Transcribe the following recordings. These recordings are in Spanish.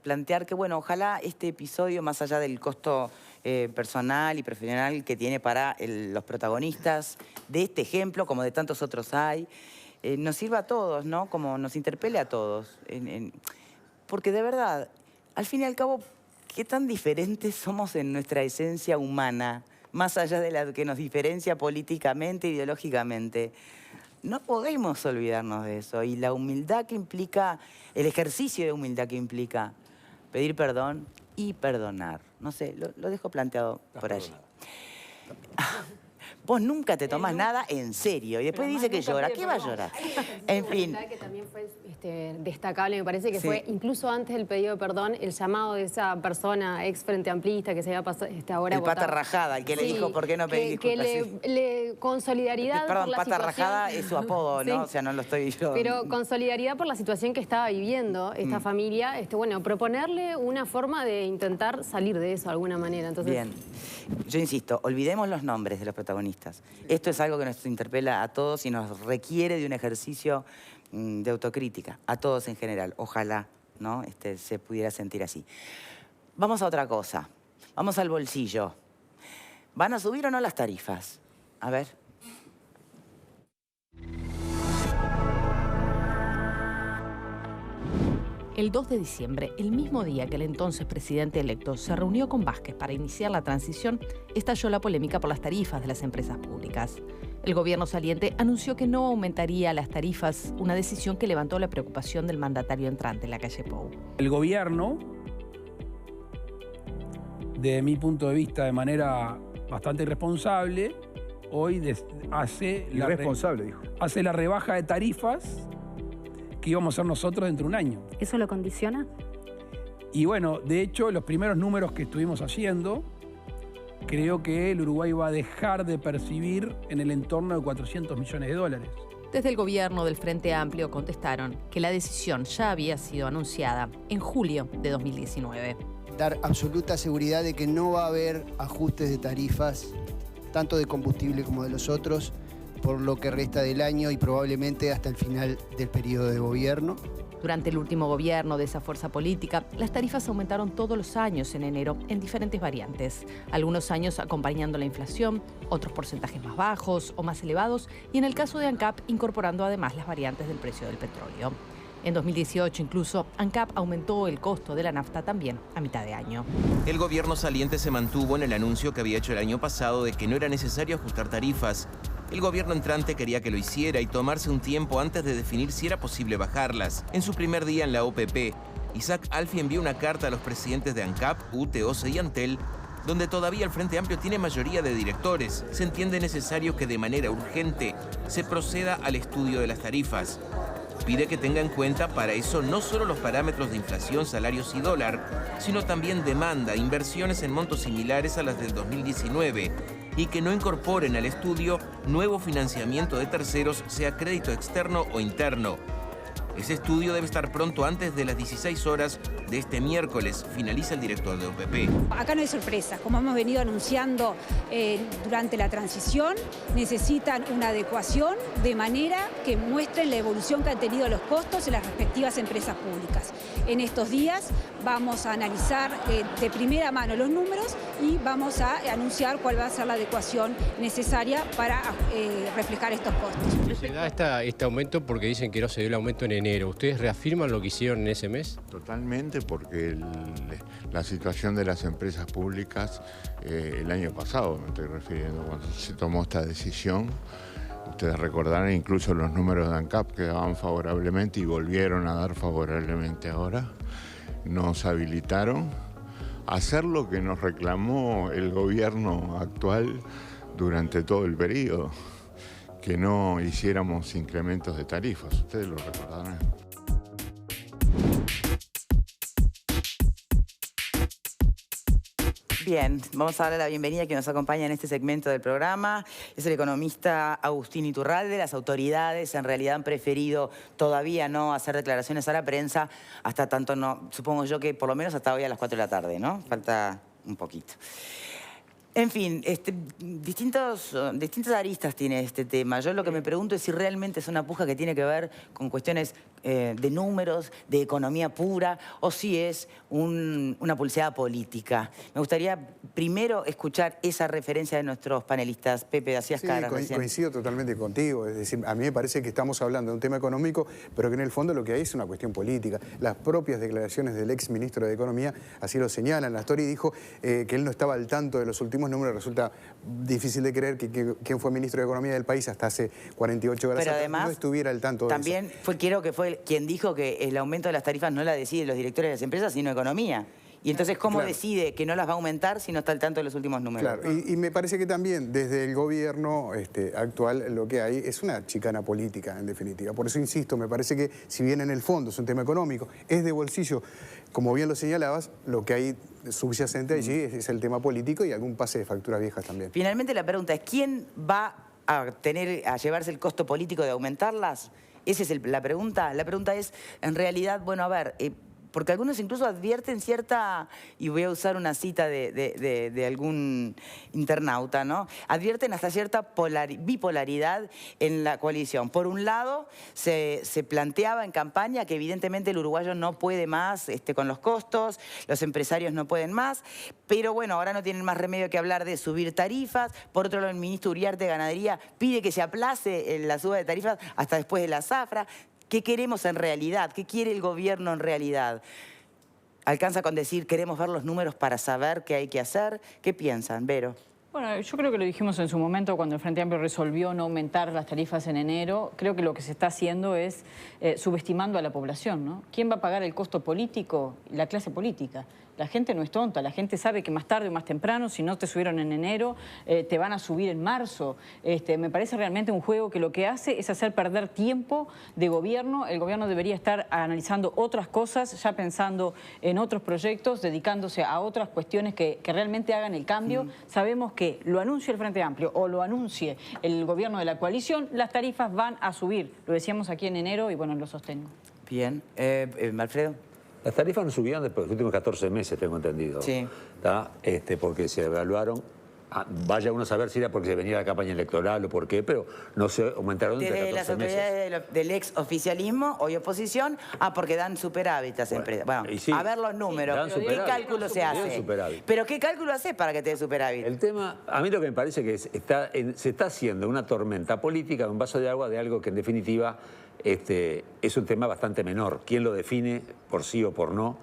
plantear que, bueno, ojalá este episodio, más allá del costo personal y profesional que tiene para los protagonistas de este ejemplo, como de tantos otros hay, nos sirva a todos, ¿no? Como nos interpele a todos. Porque de verdad, al fin y al cabo, ¿qué tan diferentes somos en nuestra esencia humana, más allá de la que nos diferencia políticamente, ideológicamente? No podemos olvidarnos de eso. Y la humildad que implica, el ejercicio de humildad que implica pedir perdón y perdonar. No sé, lo dejo planteado por allí. Vos nunca te tomás nada en serio. Y después dice que llora. ¿Qué va a llorar? En fin. Que también fue destacable, me parece que Sí. fue, incluso antes del pedido de perdón, el llamado de esa persona ex Frente Amplista que se había pasado ahora El pata rajada, el que le dijo, ¿por qué no pedí disculpas? Que con solidaridad Perdón, por la pata situación... rajada es su apodo, ¿no? Sí. O sea, no lo estoy yo... Pero con solidaridad por la situación que estaba viviendo esta familia, bueno, proponerle una forma de intentar salir de eso de alguna manera. Entonces... Bien. Yo insisto, olvidemos los nombres de los protagonistas. Esto es algo que nos interpela a todos y nos requiere de un ejercicio de autocrítica, a todos en general. Ojalá, ¿no? Se pudiera sentir así. Vamos a otra cosa. Vamos al bolsillo. ¿Van a subir o no las tarifas? A ver. El 2 de diciembre, el mismo día que el entonces presidente electo se reunió con Vázquez para iniciar la transición, estalló la polémica por las tarifas de las empresas públicas. El gobierno saliente anunció que no aumentaría las tarifas, una decisión que levantó la preocupación del mandatario entrante, Lacalle Pou. El gobierno, de mi punto de vista, de manera bastante irresponsable, hoy hace la rebaja de tarifas que íbamos a hacer nosotros dentro de un año. ¿Eso lo condiciona? Y bueno, de hecho, los primeros números que estuvimos haciendo, creo que el Uruguay va a dejar de percibir en el entorno de 400 millones de dólares. Desde el gobierno del Frente Amplio contestaron que la decisión ya había sido anunciada en julio de 2019. Dar absoluta seguridad de que no va a haber ajustes de tarifas, tanto de combustible como de los otros, por lo que resta del año y probablemente hasta el final del periodo de gobierno. Durante el último gobierno de esa fuerza política, las tarifas aumentaron todos los años en enero en diferentes variantes. Algunos años acompañando la inflación, otros porcentajes más bajos o más elevados, y en el caso de ANCAP incorporando además las variantes del precio del petróleo. En 2018 incluso, ANCAP aumentó el costo de la nafta también a mitad de año. El gobierno saliente se mantuvo en el anuncio que había hecho el año pasado de que no era necesario ajustar tarifas. El gobierno entrante quería que lo hiciera y tomarse un tiempo antes de definir si era posible bajarlas. En su primer día en la OPP, Isaac Alfi envió una carta a los presidentes de ANCAP, UTE, OCE y Antel, donde todavía el Frente Amplio tiene mayoría de directores. Se entiende necesario que de manera urgente se proceda al estudio de las tarifas. Pide que tenga en cuenta para eso no solo los parámetros de inflación, salarios y dólar, sino también demanda, inversiones en montos similares a las del 2019 y que no incorporen al estudio nuevo financiamiento de terceros, sea crédito externo o interno. Ese estudio debe estar pronto antes de las 16 horas de este miércoles, finaliza el director de OPP. Acá no hay sorpresa, como hemos venido anunciando durante la transición, necesitan una adecuación de manera que muestren la evolución que han tenido los costos en las respectivas empresas públicas. En estos días vamos a analizar de primera mano los números y vamos a anunciar cuál va a ser la adecuación necesaria para reflejar estos costos. Se da este aumento porque dicen que no se dio el aumento en enero. ¿Ustedes reafirman lo que hicieron en ese mes? Totalmente, porque la situación de las empresas públicas, el año pasado me estoy refiriendo, cuando se tomó esta decisión, ustedes recordarán incluso los números de ANCAP que daban favorablemente y volvieron a dar favorablemente ahora, nos habilitaron a hacer lo que nos reclamó el gobierno actual durante todo el periodo, que no hiciéramos incrementos de tarifas, ustedes lo recordarán. Bien, vamos a darle la bienvenida a quien nos acompaña en este segmento del programa. Es el economista Agustín Iturralde. Las autoridades en realidad han preferido todavía no hacer declaraciones a la prensa, hasta tanto no, supongo yo que por lo menos hasta hoy a las 4 de la tarde, ¿no? Falta un poquito. En fin, distintas aristas tiene este tema. Yo lo que me pregunto es si realmente es una puja que tiene que ver con cuestiones de números, de economía pura, o si es una pulseada política. Me gustaría primero escuchar esa referencia de nuestros panelistas. Pepe, hacías cara recién. Coincido totalmente contigo. Es decir, a mí me parece que estamos hablando de un tema económico, pero que en el fondo lo que hay es una cuestión política. Las propias declaraciones del ex ministro de Economía así lo señalan. La Story dijo que él no estaba al tanto de los últimos números. Resulta difícil de creer que quien fue ministro de Economía del país hasta hace 48 horas pero además, no estuviera al tanto de eso. También creo que fue quien dijo que el aumento de las tarifas no la deciden los directores de las empresas, sino Economía. Y entonces, ¿cómo decide que no las va a aumentar si no está al tanto de los últimos números? Claro, y me parece que también desde el gobierno actual lo que hay es una chicana política, en definitiva. Por eso insisto, me parece que si bien en el fondo es un tema económico, es de bolsillo, como bien lo señalabas, lo que hay subyacente allí es el tema político y algún pase de facturas viejas también. Finalmente la pregunta es, ¿quién va a llevarse el costo político de aumentarlas? Esa es la pregunta. La pregunta es, en realidad, bueno, a ver, porque algunos incluso advierten cierta, y voy a usar una cita de algún internauta, ¿no? Advierten hasta cierta bipolaridad en la coalición. Por un lado, se planteaba en campaña que evidentemente el uruguayo no puede más con los costos, los empresarios no pueden más, pero bueno, ahora no tienen más remedio que hablar de subir tarifas. Por otro lado, el ministro Uriarte de Ganadería pide que se aplace la suba de tarifas hasta después de la zafra. ¿Qué queremos en realidad? ¿Qué quiere el gobierno en realidad? ¿Alcanza con decir queremos ver los números para saber qué hay que hacer? ¿Qué piensan, Vero? Bueno, yo creo que lo dijimos en su momento cuando el Frente Amplio resolvió no aumentar las tarifas en enero. Creo que lo que se está haciendo es subestimando a la población, ¿no? ¿Quién va a pagar el costo político? La clase política. La gente no es tonta, la gente sabe que más tarde o más temprano, si no te subieron en enero, te van a subir en marzo. Me parece realmente un juego que lo que hace es hacer perder tiempo de gobierno. El gobierno debería estar analizando otras cosas, ya pensando en otros proyectos, dedicándose a otras cuestiones que realmente hagan el cambio. Sabemos que lo anuncie el Frente Amplio o lo anuncie el gobierno de la coalición, las tarifas van a subir. Lo decíamos aquí en enero y bueno, lo sostengo. Bien. Alfredo. Las tarifas no subieron después de los últimos 14 meses, tengo entendido. Sí. Porque se evaluaron, vaya uno a saber si era porque se venía la campaña electoral o por qué, pero no se aumentaron desde entre 14 las autoridades del ex oficialismo, hoy oposición, porque dan superávit a empresas. Bueno, sí, a ver los números. ¿Qué cálculo se hace? ¿Pero qué cálculo hace para que te dé superávit? El tema, a mí lo que me parece que se está haciendo una tormenta política, un vaso de agua de algo que en definitiva es un tema bastante menor. ¿Quién lo define por sí o por no?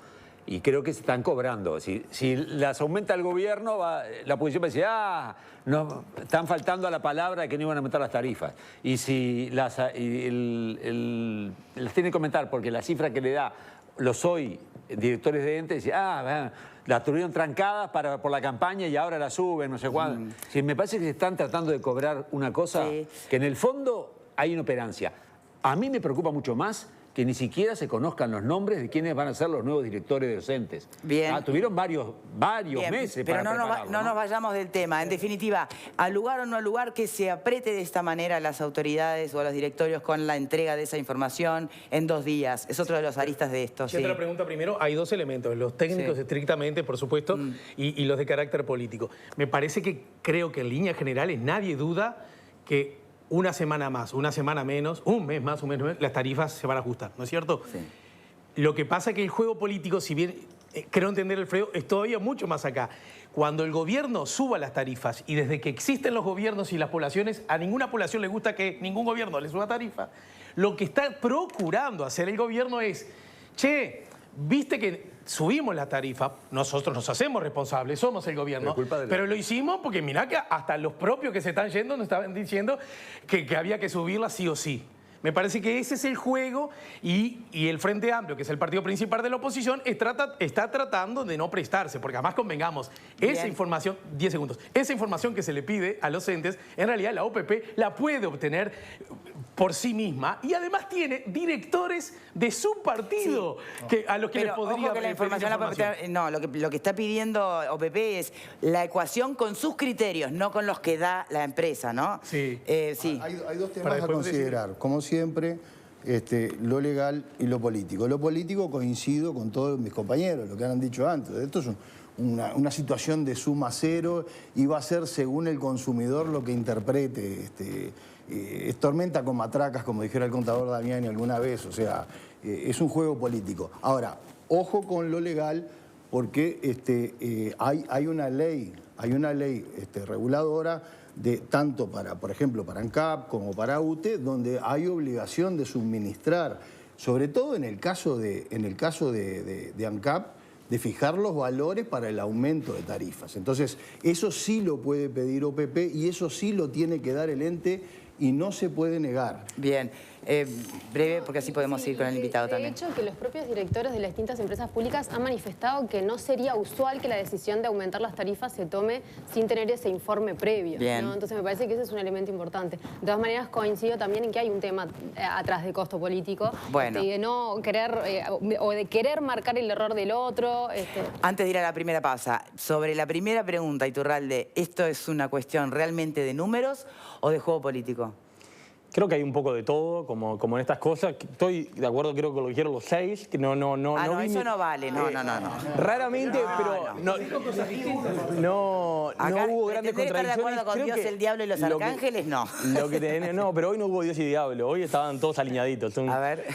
Y creo que se están cobrando. Si las aumenta el gobierno, la oposición va a decir, no, están faltando a la palabra de que no iban a aumentar las tarifas. Y si las tiene que aumentar porque la cifra que le da los hoy directores de entes, dicen, las tuvieron trancadas por la campaña y ahora la suben, no sé cuándo. Me parece que se están tratando de cobrar una cosa que en el fondo hay inoperancia. A mí me preocupa mucho más que ni siquiera se conozcan los nombres de quiénes van a ser los nuevos directores docentes. Bien. Tuvieron varios meses pero para prepararlo, no nos vayamos del tema. En definitiva, al lugar o no al lugar que se apriete de esta manera a las autoridades o a los directorios con la entrega de esa información en 2 días. Es otro de los aristas de esto. Yo te la pregunta primero, hay 2 elementos, los técnicos estrictamente, por supuesto, y los de carácter político. Me parece que creo que en líneas generales nadie duda que una semana más, una semana menos, un mes más, un mes menos, las tarifas se van a ajustar, ¿no es cierto? Sí. Lo que pasa es que el juego político, si bien creo entender, Alfredo, es todavía mucho más acá. Cuando el gobierno suba las tarifas y desde que existen los gobiernos y las poblaciones, a ninguna población le gusta que ningún gobierno le suba tarifa, lo que está procurando hacer el gobierno es, viste que subimos la tarifa, nosotros nos hacemos responsables, somos el gobierno, pero lo hicimos porque mirá que hasta los propios que se están yendo nos estaban diciendo que había que subirla sí o sí. Me parece que ese es el juego y el Frente Amplio, que es el partido principal de la oposición, está tratando de no prestarse, porque además convengamos, esa información, 10 segundos, esa información que se le pide a los entes, en realidad la OPP la puede obtener por sí misma y además tiene directores de su partido a los que le podría pedir información. No, lo que está pidiendo OPP es la ecuación con sus criterios, no con los que da la empresa, ¿no? Sí. Hay 2 temas a considerar. Como siempre, lo legal y lo político. Lo político coincido con todos mis compañeros, lo que han dicho antes. Esto es una situación de suma cero y va a ser según el consumidor lo que interprete. Es tormenta con matracas, como dijera el contador Damiani alguna vez, o sea, es un juego político. Ahora, ojo con lo legal, porque hay una ley reguladora tanto para, por ejemplo, para ANCAP como para UTE, donde hay obligación de suministrar, sobre todo en el caso de ANCAP, de fijar los valores para el aumento de tarifas. Entonces, eso sí lo puede pedir OPP y eso sí lo tiene que dar el ente y no se puede negar. Bien, breve porque así podemos ir con el invitado también. De hecho, que los propios directores de las distintas empresas públicas han manifestado que no sería usual que la decisión de aumentar las tarifas se tome sin tener ese informe previo, ¿no? Entonces me parece que ese es un elemento importante. De todas maneras, coincido también en que hay un tema atrás de costo político, y de no querer, o de querer marcar el error del otro. Antes de ir a la primera pausa, sobre la primera pregunta, Iturralde, ¿esto es una cuestión realmente de números o de juego político? Creo que hay un poco de todo, como en estas cosas. Estoy de acuerdo, creo que lo dijeron los 6. Que no, eso no vale, no. Raramente, pero no hubo grandes contradicciones. Estar de acuerdo con Dios, el diablo y los arcángeles, no. No, pero hoy no hubo Dios y diablo, hoy estaban todos alineaditos. A ver.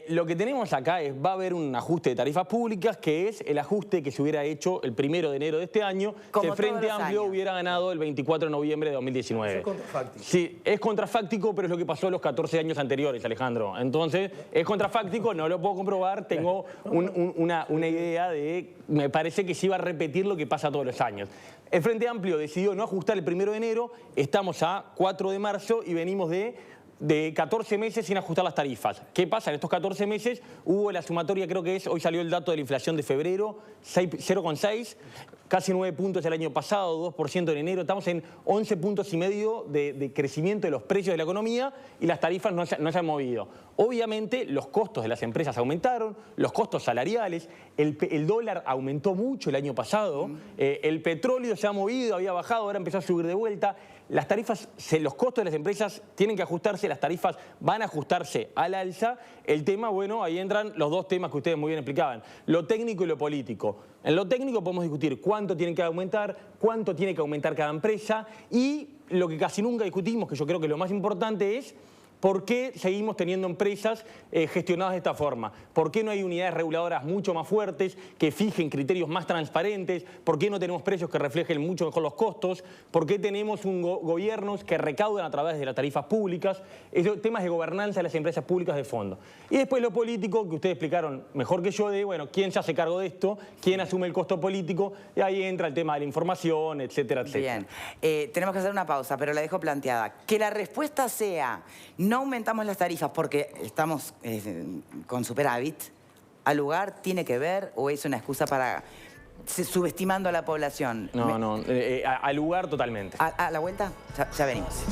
Lo que tenemos acá es, va a haber un ajuste de tarifas públicas, que es el ajuste que se hubiera hecho el 1 de enero de este año, si el Frente Amplio hubiera ganado el 24 de noviembre de 2019. Es contrafáctico. Sí, es contrafáctico, pero es lo que pasó los 14 años anteriores, Alejandro. Entonces, es contrafáctico, no lo puedo comprobar, tengo una idea de... Me parece que se iba a repetir lo que pasa todos los años. El Frente Amplio decidió no ajustar el 1 de enero, estamos a 4 de marzo y venimos de 14 meses sin ajustar las tarifas. ¿Qué pasa? En estos 14 meses hubo la sumatoria, creo que hoy salió el dato de la inflación de febrero, 0,6, casi 9 puntos el año pasado, 2% en enero, estamos en 11 puntos y medio de crecimiento de los precios de la economía y las tarifas no se han movido. Obviamente los costos de las empresas aumentaron, los costos salariales, el dólar aumentó mucho el año pasado, el petróleo se ha movido, había bajado, ahora empezó a subir de vuelta. Las tarifas, los costos de las empresas tienen que ajustarse, las tarifas van a ajustarse al alza. El tema, bueno, ahí entran los dos temas que ustedes muy bien explicaban, lo técnico y lo político. En lo técnico podemos discutir cuánto tienen que aumentar, cuánto tiene que aumentar cada empresa y lo que casi nunca discutimos, que yo creo que lo más importante es ¿por qué seguimos teniendo empresas gestionadas de esta forma? ¿Por qué no hay unidades reguladoras mucho más fuertes que fijen criterios más transparentes? ¿Por qué no tenemos precios que reflejen mucho mejor los costos? ¿Por qué tenemos gobiernos que recaudan a través de las tarifas públicas? Temas de gobernanza de las empresas públicas de fondo. Y después lo político, que ustedes explicaron mejor que yo, de, bueno, ¿quién se hace cargo de esto? ¿Quién asume el costo político? Y ahí entra el tema de la información, etcétera, etcétera. Bien. Tenemos que hacer una pausa, pero la dejo planteada. Que la respuesta sea... No aumentamos las tarifas porque estamos con superávit. ¿Al lugar tiene que ver o es una excusa para subestimando a la población? No, al lugar totalmente. ¿A la vuelta? Ya venimos.